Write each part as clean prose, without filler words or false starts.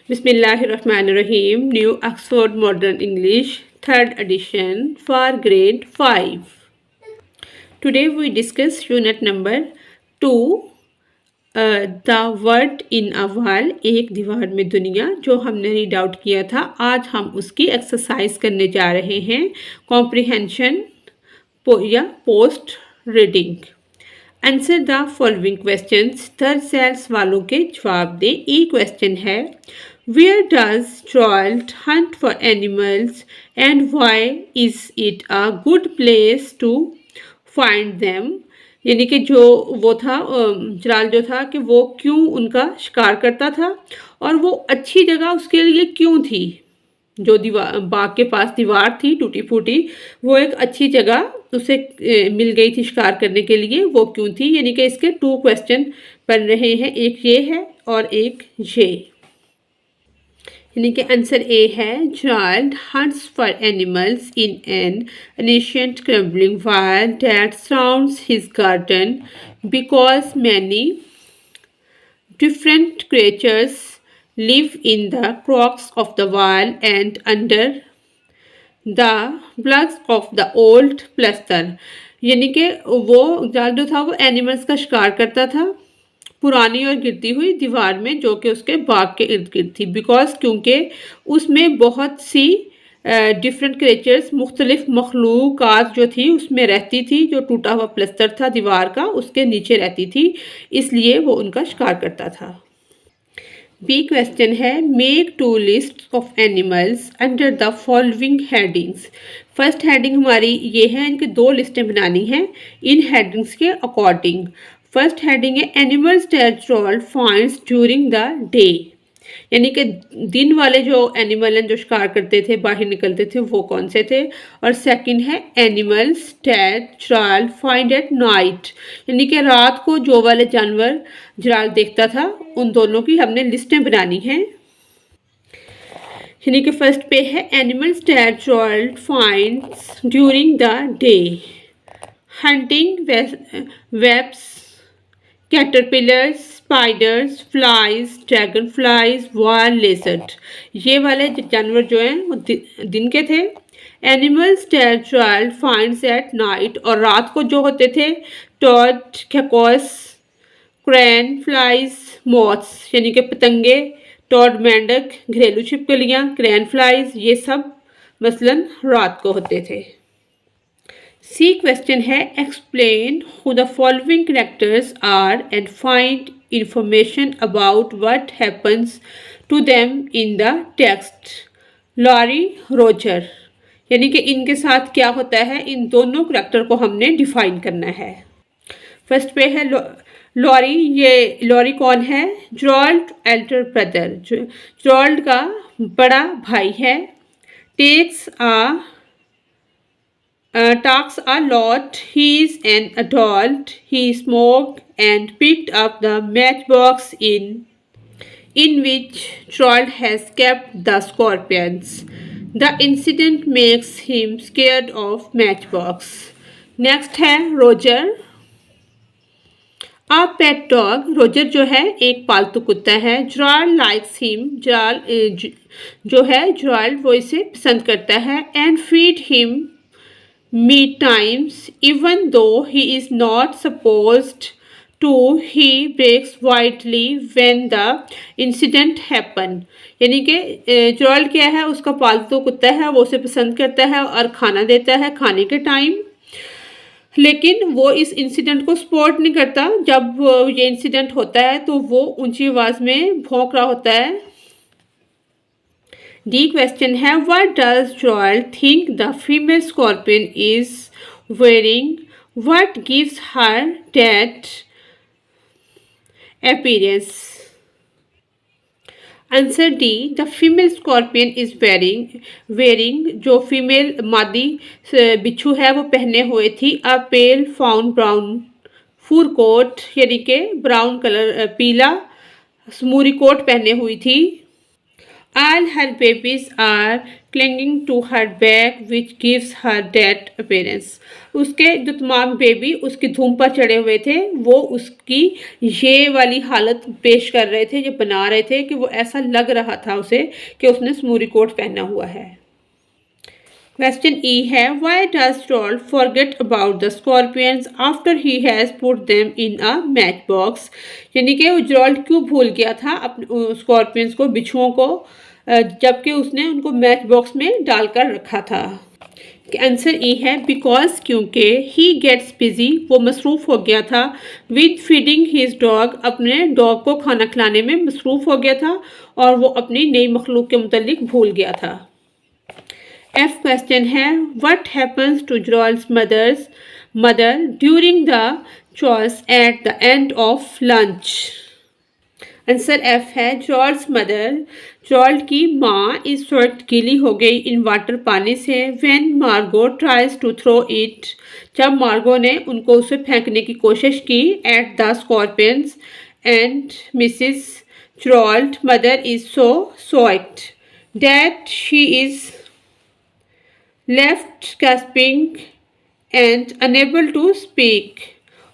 Bismillahirrahmanirrahim. New Oxford Modern English, 3rd edition for grade 5. Today we discuss unit number 2, the word in a wall, एक दीवार में दुनिया, जो हमने read out किया था। आज हम उसकी एक्सरसाइज करने जा रहे हैं, कॉम्प्रिहेंशन या post reading. Answer the following questions, थर्ड सेल्स वालों के जवाब दें। ई क्वेश्चन है, where does Gerald hunt for animals and why is it a good place to find them? यानी कि जो वो था जराल जो था कि वो क्यों उनका शिकार करता था और वो अच्छी जगह उसके लिए क्यों थी। जो दीवार बाग के पास दीवार थी टूटी फूटी, वो एक अच्छी जगह उसे मिल गई थी शिकार करने के लिए, वो क्यों थी। यानी कि इसके 2 क्वेश्चन बन रहे हैं, एक ये है और एक ये। यानी कि आंसर ए है, Gerald hunts for animals in an ancient crumbling wall that surrounds his garden because many different creatures live in the cracks of the wall and under the blocks of the old plaster। यानी कि वो जाल जो था वो animals का शिकार करता था पुरानी और गिरती हुई दीवार में, जो कि उसके बाग के इर्द गिर्द थी। बिकॉज क्योंकि उसमें बहुत सी डिफरेंट क्रिएचर्स, मुख्तलिफ मखलूक़ात जो थी उसमें रहती थी। जो टूटा हुआ प्लस्तर था दीवार का उसके नीचे रहती थी, इसलिए वो उनका शिकार करता था। बी क्वेश्चन है, make 2 list of animals under the following headings. First heading हमारी ये है, इनकी 2 लिस्टें बनानी हैं इन हेडिंग्स के अकॉर्डिंग। फर्स्ट हेडिंग है, animals that Gerald finds during the day. यानी कि दिन वाले जो एनिमल हैं जो शिकार करते थे, बाहर निकलते थे, वो कौन से थे। और सेकंड है, animals that Gerald find at night. यानी कि रात को जो वाले जानवर Gerald देखता था, उन दोनों की हमने लिस्टें बनानी हैं। यानी कि फर्स्ट पे है, animals that Gerald finds during the day, hunting webs, caterpillars, spiders, flies, dragonflies, wall lizard. ये वाले जानवर जो हैं वो दिन के थे। Animals that Gerald finds at night, और रात को जो होते थे toad, geckos, crane flies, moths. यानी कि पतंगे, टॉड मेंढक, घरेलू छिपकलियाँ, क्रैन फ्लाइज, ये सब मसलन रात को होते थे। सी क्वेश्चन है, explain who the following characters are and find information about what happens to them in the text. Larry, Roger. यानी कि इनके साथ क्या होता है, इन दोनों कैरेक्टर को हमने डिफाइन करना है। फर्स्ट पे है लॉरी। ये लॉरी कौन है, Gerald एल्डर ब्रदर, Gerald का बड़ा भाई है। Talks a lot. He is an adult. He smoked and picked up the matchbox in which Gerald has kept the scorpions. The incident makes him scared of matchbox. Next है Roger. A pet dog. Roger जो है एक पालतू कुत्ता है। Gerald likes him. जो है Gerald वो इसे पसंद करता है। And feed him meat times, even though he is not supposed to. He breaks widely when the incident happen। यानी कि Gerald क्या है, उसका पालतू कुत्ता है, वो उसे पसंद करता है और खाना देता है खाने के टाइम, लेकिन वो इस इंसिडेंट को सपोर्ट नहीं करता। जब ये इंसिडेंट होता है तो वो ऊंची आवाज़ में भौंक रहा होता है। डी क्वेश्चन है, what does Gerald think the female scorpion is wearing, what gives her that appearance. Answer D, the female scorpion is wearing, जो फीमेल मादी बिच्छू है वो पहने हुए थी अ पेल फाउंड ब्राउन फूर कोट। यानी कि ब्राउन कलर, पीला समूरी कोट पहने हुई थी। All her babies are clinging to her back which gives her that appearance. उसके जो तमाम बेबी उसकी धूम पर चढ़े हुए थे वो उसकी ये वाली हालत पेश कर रहे थे, ये बना रहे थे कि वो ऐसा लग रहा था उसे कि उसने स्मूरी कोट पहना हुआ है। क्वेश्चन ई है why does Troll forget about the scorpions after he has put them in a match box? यानी कि जॉल्ट क्यों भूल गया था अपने स्कॉर्पियंस को, बिच्छुओं को, जबकि उसने उनको मैच बॉक्स में डालकर रखा था। आंसर ई है बिकॉज क्योंकि ही गेट्स बिजी, वो मसरूफ़ हो गया था, विद फीडिंग हिज डॉग, अपने डॉग को खाना खिलाने में मसरूफ़ हो गया था और वो अपनी नई मखलूक के मुतल्लिक भूल गया था। एफ क्वेश्चन है what happens to Jolt's mother during the chores at the end of lunch? Answer F है जॉल्ट्स मदर, जॉल्ट की माँ इस वक्त गीली हो गई इन वाटर पानी से व्हेन मार्गो ट्राइज टू थ्रो इट, जब मार्गो ने उनको उसे फेंकने की कोशिश की, at the scorpions and Mrs Jolt mother is so soaked that she is left gasping and unable to speak,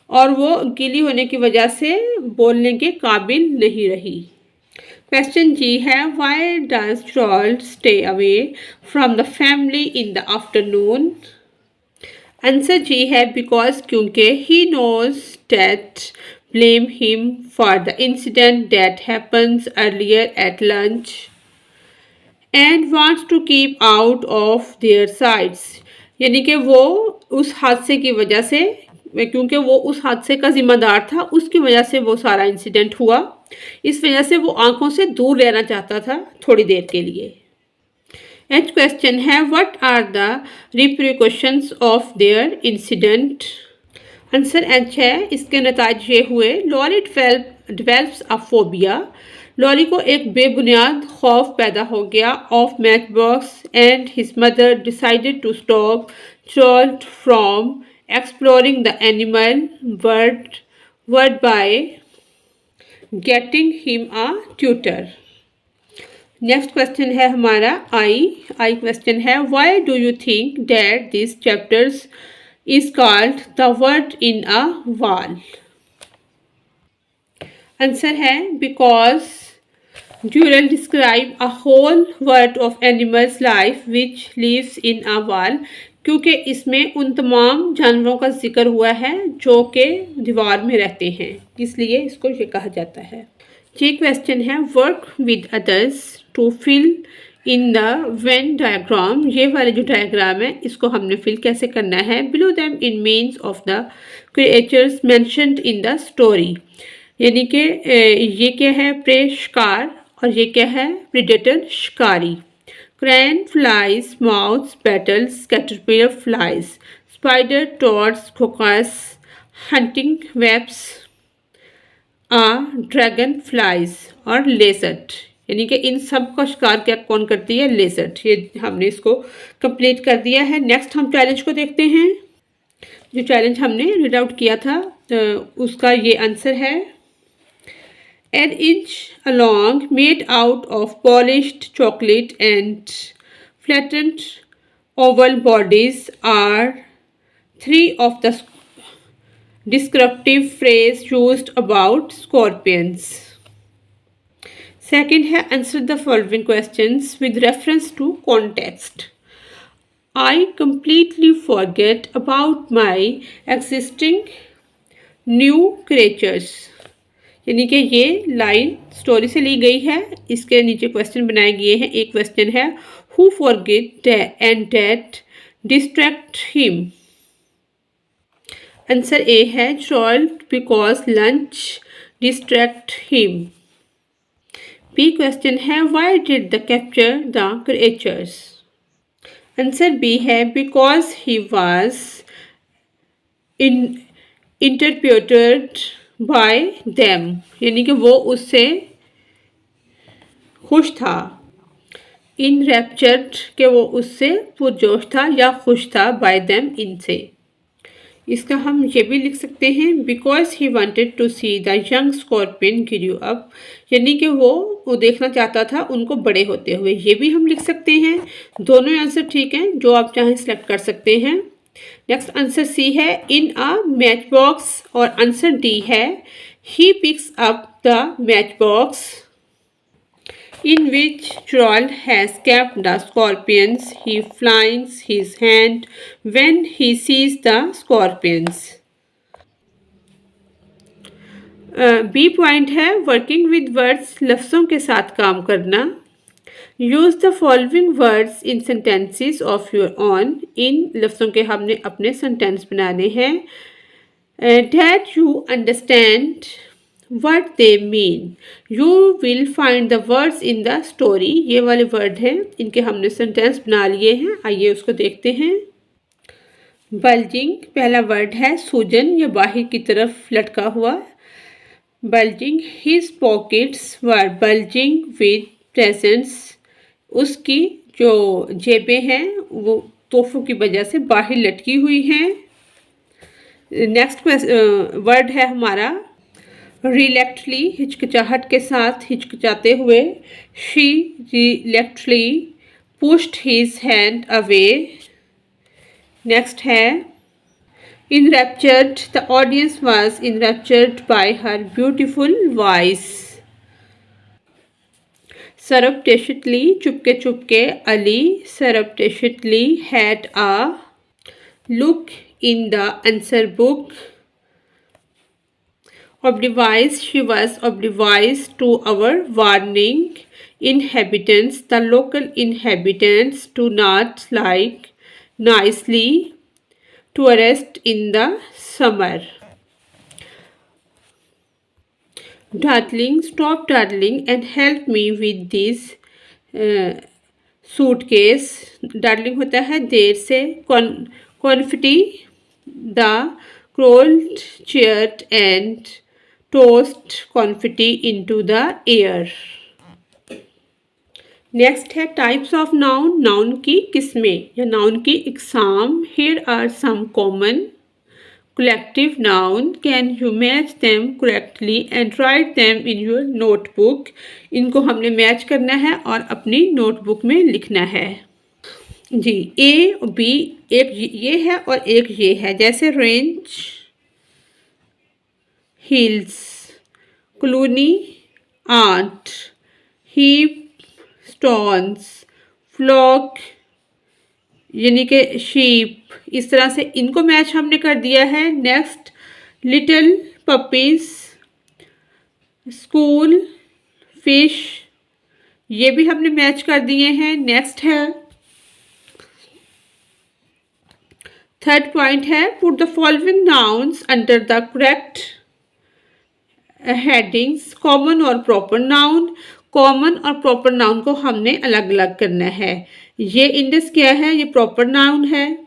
और वो गीली होने की वजह से बोलने के काबिल नहीं रही। क्वेश्चन जी है why does Troll stay away from the family in the afternoon? Answer G है बिकॉज क्योंकि he knows that blame him for the incident that happens earlier at lunch and wants to keep out of their sights, यानी कि वो उस हादसे की वजह से, क्योंकि वो उस हादसे का जिम्मेदार था, उसकी वजह से वो सारा इंसिडेंट हुआ, इस वजह से वो आंखों से दूर रहना चाहता था थोड़ी देर के लिए। नेक्स्ट क्वेश्चन है what are the repercussions of their incident? Answer H है इसके नतीज ये हुए Larry develops a phobia, Larry को एक बेबुनियाद खौफ पैदा हो गया of matchbox and his mother decided to stop Troll from exploring the animal world by getting him a tutor. Next question है हमारा आई क्वेश्चन है why do you think that this chapters is called the word in a wall? Answer है because Durrell describe a whole world of animals life which lives in a wall, क्योंकि इसमें उन तमाम जानवरों का जिक्र हुआ है जो कि दीवार में रहते हैं, इसलिए इसको ये कहा जाता है। ये क्वेश्चन है work with others to fill in the Venn diagram, ये वाले जो डायग्राम है इसको हमने फिल कैसे करना है। Below them in means of the creatures mentioned in the story, यानी कि ये क्या है प्रे शिकार और ये क्या है प्रीडेटर शिकारी। Crane flies moths petals caterpillar flies spider toads crocus hunting webs a dragon flies और लेजर्ड, यानी कि इन सब का शिकार क्या कौन करती है? लेजर्ड। ये हमने इसको कंप्लीट कर दिया है। नेक्स्ट हम चैलेंज को देखते हैं। जो चैलेंज हमने रीड आउट किया था उसका ये आंसर है an inch long made out of polished chocolate and flattened oval bodies are three of the descriptive phrases used about scorpions. Second है answer the following questions with reference to context. I completely forget about my existing new creatures, यानी कि ये line story से ली गई है। इसके नीचे question बनाए गए हैं। एक क्वेश्चन है who forget and that distract him? Answer A है Troll because lunch distract him. B question है why did the capture the creatures? Answer B है because he was interpreted by them, यानी कि वो उससे खुश था। इन रैप्चर्ड के वो उससे पुरजोश था या खुश था, बाय देम इनसे। इसका हम ये भी लिख सकते हैं because he wanted to see the young scorpion grow up, यानी कि वो देखना चाहता था उनको बड़े होते हुए। ये भी हम लिख सकते हैं। दोनों आंसर ठीक हैं, जो आप चाहें सेलेक्ट कर सकते हैं। नेक्स्ट आंसर सी है इन अ मैच बॉक्स, और आंसर डी है he picks up the match box in which Troll has kept the scorpions. He flings his hand when he sees the scorpions. B point है working with words, लफ्ज़ों के साथ काम करना। Use the following words in sentences of your own, इन लफ्ज़ों के हमने अपने सेंटेंस बनाने हैं। That you understand what they mean. You will find the words in the story. ये वाले वर्ड हैं, इनके हमने सेंटेंस बना लिए हैं। आइए उसको देखते हैं। बल्जिंग पहला वर्ड है, सूजन या बाहर की तरफ लटका हुआ। Bulging, his pockets were bulging with presents, उसकी जो जेबें हैं वो तोहफों की वजह से बाहर लटकी हुई हैं। नेक्स्ट वर्ड है हमारा रिलैक्टली, हिचकिचाहट के साथ, हिचकिचाते हुए। She reluctantly pushed his hand away. Next है enraptured, the audience was enraptured by her beautiful voice. Surreptitiously, चुपके चुपके। Ali surreptitiously had a look in the answer book. Oblivious, she was oblivious to our warning. Inhabitants, the local inhabitants do not like nicely tourists in the summer. Darling, stop darling and help me with this suitcase. Darling होता है देर से। Confetti, the cold cheered and tossed confetti into the air. Next है types of noun, noun की किस्में या noun की इकसाम। Here are some common collective noun. Can you match them correctly and write them in your notebook? इनको हमने match करना है और अपनी नोटबुक में लिखना है जी। ए और बी, एक ये है और एक ये है, जैसे range, hills, colony, ant, heap, stones, flock यानी कि शीप। इस तरह से इनको मैच हमने कर दिया है। Next little puppies, school, fish, ये भी हमने मैच कर दिए हैं। नेक्स्ट है थर्ड पॉइंट है put the following nouns under the correct headings. Common और प्रॉपर नाउन, कॉमन और प्रॉपर नाउन को हमने अलग अलग करना है। ये इंडेक्स क्या है, ये प्रॉपर नाउन है,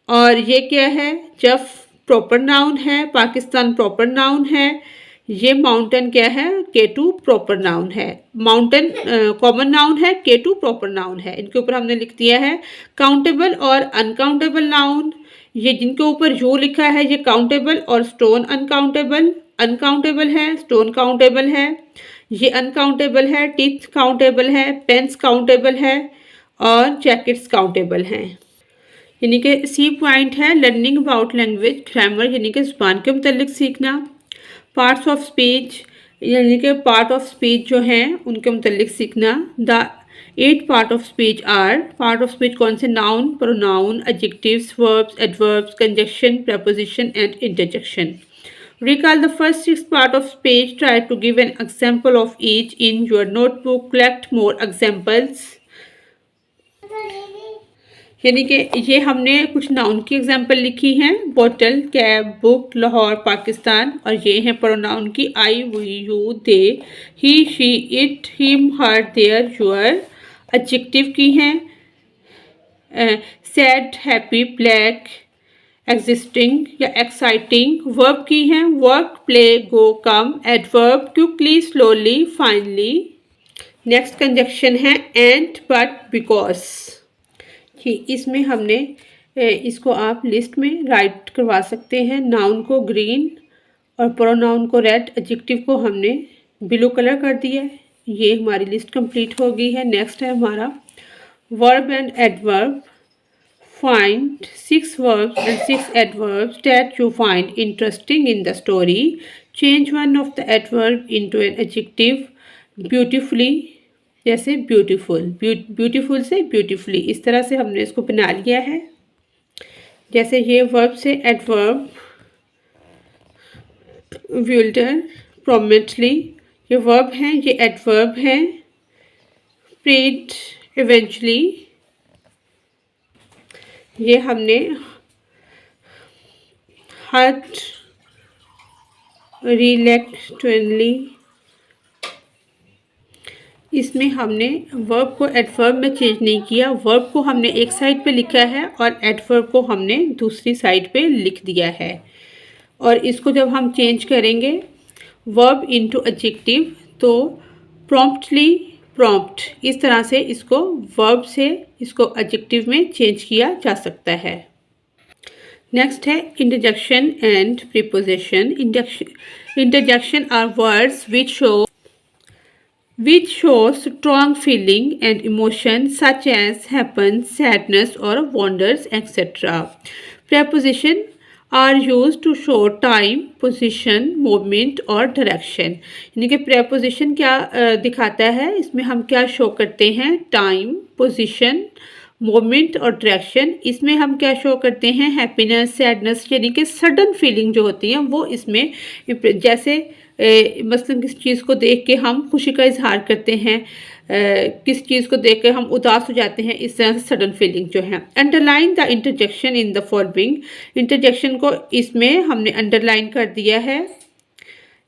और ये क्या है, जफ प्रॉपर नाउन है, पाकिस्तान प्रॉपर नाउन है। ये माउंटेन क्या है, K2 प्रॉपर नाउन है। माउंटेन कॉमन नाउन है, K2 प्रॉपर नाउन है। इनके ऊपर हमने लिख दिया है काउंटेबल और अनकाउंटेबल नाउन। ये जिनके ऊपर यू लिखा है ये काउंटेबल और स्टोन अनकाउंटेबल। अनकाउंटेबल है, स्टोन काउंटेबल है, ये अनकाउंटेबल है, टीथ काउंटेबल है, पेन्स काउंटेबल है और जैकेट्स काउंटेबल हैं। यानी कि सी पॉइंट है लर्निंग अबाउट लैंग्वेज, ग्रामर यानी कि ज़ुबान के मुतल्लिक सीखना। पार्ट्स ऑफ स्पीच यानी कि पार्ट ऑफ स्पीच जो हैं उनके मुतल्लिक सीखना। The 8 part of speech are, part of speech कौन से, noun, pronoun, adjectives, verbs, adverbs, conjunction, preposition and interjection. Recall the first 6 parts of speech. Try to give an example of each in your notebook. Collect more examples. यानी कि ये हमने कुछ noun की example लिखी हैं, बोतल, कैब, बुक, लाहौर, पाकिस्तान, और ये हैं प्रोनाउन की I, we, you, they, he, she, it, him, her, their, your. Adjective की हैं सैड, हैप्पी, ब्लैक, एग्जिस्टिंग या एक्साइटिंग। वर्ब की हैं work, play, go, come. Adverb quickly, slowly, finally. Next conjunction है एंड, बट, बिकॉज। कि इसमें हमने इसको आप लिस्ट में राइट करवा सकते हैं। नाउन को ग्रीन और प्रोनाउन को रेड, एडजेक्टिव को हमने ब्लू कलर कर दिया है। ये हमारी लिस्ट कंप्लीट हो गई है। नेक्स्ट है हमारा verb and adverb. Find 6 verbs and 6 adverbs that you find interesting in the story. Change one of the adverb into an adjective. Beautifully, जैसे beautiful, beautiful से beautifully, इस तरह से हमने इसको बना लिया है। जैसे ये verb से adverb wilder, prominently, ये verb हैं, ये adverb हैं। Prayed, eventually, ये हमने हर्ट, रिलेक्टेंटली, इसमें हमने वर्ब को एडवर्ब में चेंज नहीं किया। वर्ब को हमने एक साइड पे लिखा है और एडवर्ब को हमने दूसरी साइड पे लिख दिया है। और इसको जब हम चेंज करेंगे वर्ब इनटू एडजेक्टिव तो प्रॉम्प्टली, प्रॉम्प्ट, इस तरह से इसको वर्ब से इसको एडजेक्टिव में चेंज किया जा सकता है। नेक्स्ट है interjection and preposition. Interjection are words which show strong feeling and emotion such as happens, sadness or wonders, etc. Preposition are used to show time, position, movement और direction। यानी कि preposition क्या दिखाता है, इसमें हम क्या शो करते हैं, टाइम, पोजिशन, मोमेंट और डायरेक्शन। इसमें हम क्या शो करते हैं, हैप्पीनेस, सैडनेस, यानी कि सडन फीलिंग जो होती है वो इसमें, जैसे मसलन किस चीज़ को देख के हम खुशी का इजहार करते हैं, किस चीज़ को देख के हम उदास हो जाते हैं, इस तरह से सडन फीलिंग जो है। Underline the interjection in the following. Interjection को इसमें हमने अंडरलाइन कर दिया है,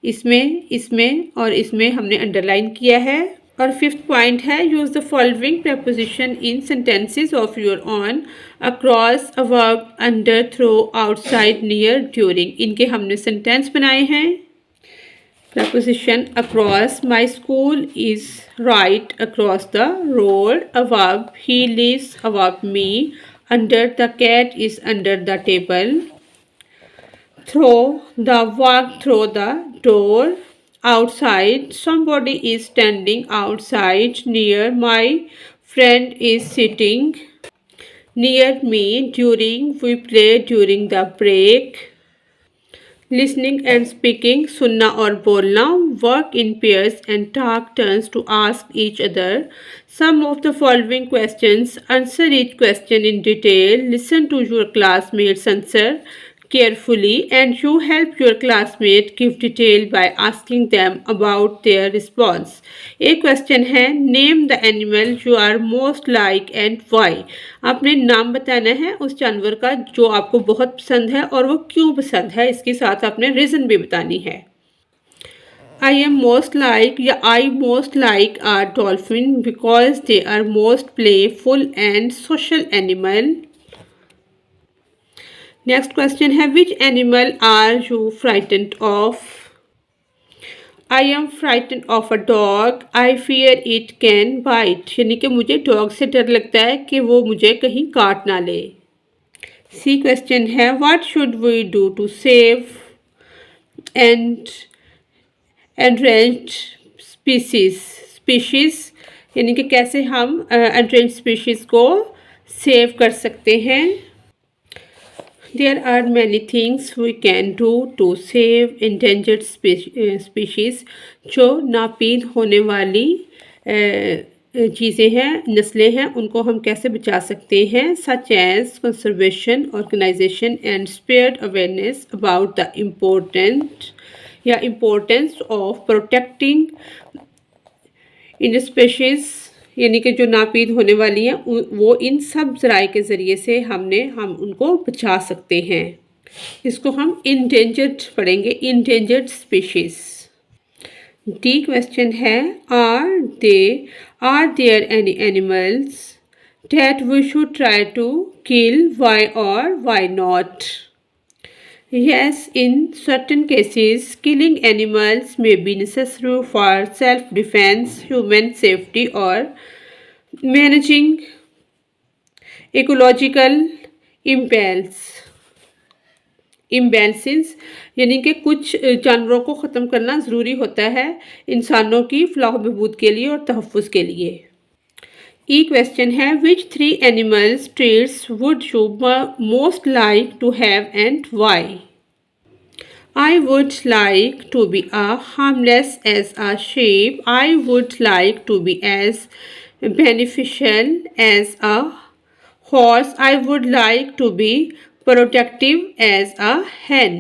इसमें और इसमें हमने अंडरलाइन किया है। और फिफ्थ पॉइंट है use the following preposition in sentences of your own, across, above, under, through, outside, near, during. इनके हमने सेंटेंस बनाए हैं। Preposition across, my school is right across the road. Above, he lives above me. Under, the cat is under the table. Through, the walk through the door. Outside, somebody is standing outside. Near, my friend is sitting near me. During, we play during the break. Listening and speaking, सुनना और बोलना, work in pairs and talk turns to ask each other some of the following questions, answer each question in detail, listen to your classmates answer carefully and you help your classmate give detail by asking them about their response. एक question है name the animal you are most like and why. आपने नाम बताना है उस जानवर का जो आपको बहुत पसंद है और वो क्यों पसंद है, इसके साथ आपने रीज़न भी बतानी है। I am most like yeah I most like are dolphin because they are most playful and social animal. Next question है which animal are you frightened of. I am frightened of a dog, I fear it can bite, यानी कि मुझे dog से डर लगता है कि वो मुझे कहीं काट ना ले। सी क्वेश्चन है what should we do to save and endangered species, यानी कि कैसे हम एंड्रेंज्ड स्पीशीज़ को सेव कर सकते हैं। There are many things we can do to save endangered species. जो नापीद होने वाली चीज़ें हैं, नस्लें हैं, उनको हम कैसे बचा सकते हैं, such as conservation, organization and spread awareness about the importance of protecting endangered species, यानी कि जो नापीद होने वाली हैं वो इन सब ज़राए के ज़रिए से हम उनको बचा सकते हैं। इसको हम इंडेंजर्ड पढ़ेंगे, इंडेंजर्ड स्पीशीज़। डी क्वेश्चन है are there any animals that we should try to kill, why और why not. Yes, in certain cases, killing animals may be necessary for self-defense, human safety, or managing ecological imbalances यानी कि कुछ जानवरों को ख़त्म करना ज़रूरी होता है इंसानों की फलाह बहबूद के लिए और तहफ़्फ़ुज़ के लिए। ई क्वेश्चन है, which 3 animals traits would you most like to have and why? I would like to be as harmless as a sheep. I would like to be as beneficial as a horse. I would like to be protective as a hen.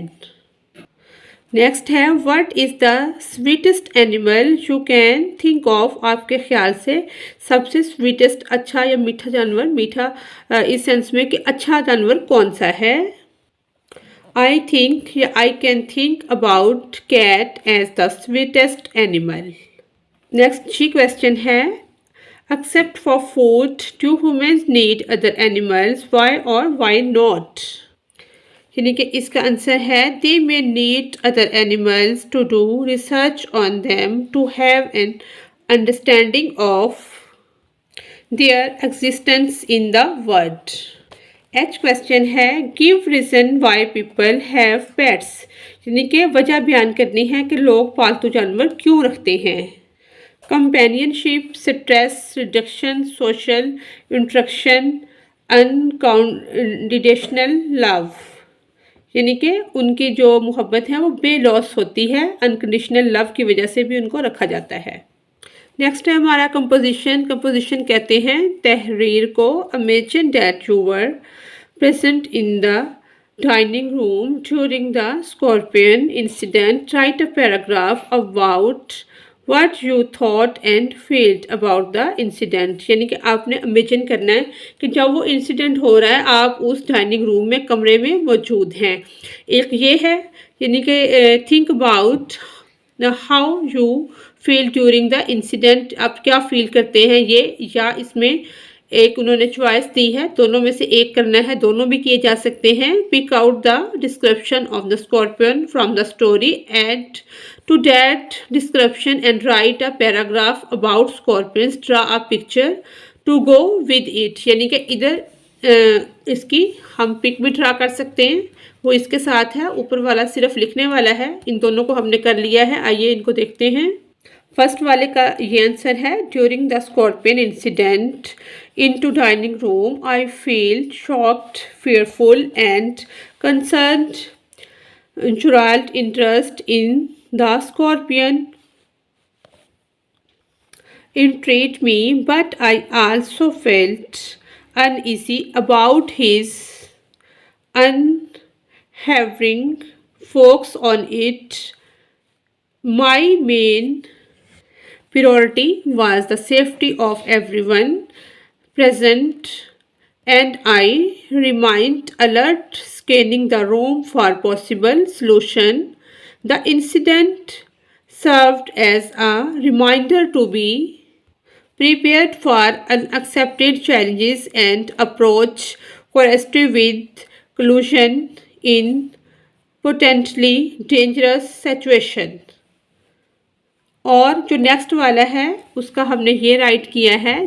Next है, what is the sweetest animal you can think of? आपके ख्याल से सबसे sweetest अच्छा या मीठा जानवर, मीठा इस सेंस में कि अच्छा जानवर कौन सा है? I think yeah I can think about cat as the sweetest animal. Next G question है, except for food do humans need other animals, why और वाई नॉट? यानी कि इसका आंसर है, they may need other animals to do research on them to have an understanding of their existence in the world. H question है, give reason why people have pets, यानी कि वजह बयान करनी है कि लोग पालतू जानवर क्यों रखते हैं। Companionship, stress reduction, social interaction, unconditional love, यानी कि उनकी जो मोहब्बत है वो बेलॉस होती है, अनकंडीशनल लव की वजह से भी उनको रखा जाता है। नेक्स्ट है हमारा कंपोजिशन। कंपोजिशन कहते हैं तहरीर को, imagine that you were present in the dining room during the scorpion incident, right a paragraph about what you thought and felt about the incident, यानी कि आपने इमेजिन करना है कि जब वो इंसिडेंट हो रहा है आप उस डाइनिंग रूम में, कमरे में मौजूद हैं। एक ये है यानी कि think about how you feel during the incident, आप क्या फील करते हैं ये, या इसमें एक उन्होंने चॉइस दी है, दोनों में से एक करना है, दोनों भी किए जा सकते हैं। Pick out the description of the scorpion from the story, add to that description and write a paragraph about scorpions, draw a picture to go with it, यानी कि इधर इसकी हम पिक भी ड्रा कर सकते हैं, वो इसके साथ है, ऊपर वाला सिर्फ लिखने वाला है। इन दोनों को हमने कर लिया है, आइए इनको देखते हैं। फर्स्ट वाले का ये आंसर है, during the scorpion incident into dining room, I feel shocked, fearful and concerned. Gerald interest in the scorpion intrigued me, but I also felt uneasy about his unhaving focus on it. My main priority was the safety of everyone present, and I remained alert, scanning the room for possible solution. The incident served as a reminder to be prepared for unaccepted challenges and approach courageously with caution in potentially dangerous situation. और जो next वाला है उसका हमने ये right किया है,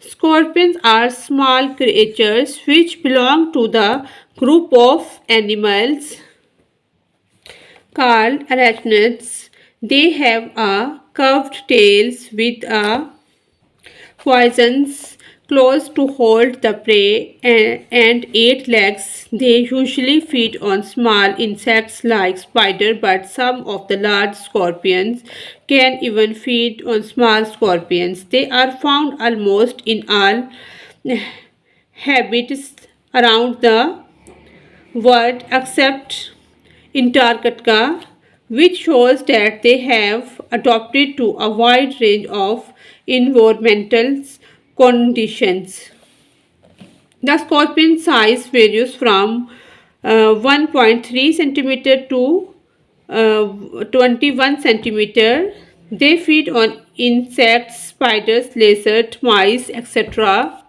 Scorpions are small creatures which belong to the group of animals called arachnids. They have a curved tails with a poisonous claws to hold the prey and 8 legs. They usually feed on small insects like spider, but some of the large scorpions can even feed on small scorpions. They are found almost in all habitats around the world except Antarctica, which shows that they have adapted to a wide range of environmental conditions. The scorpion size varies from 1.3 centimeter to 21 centimeter. They feed on insects, spiders, lizards, mice, etc.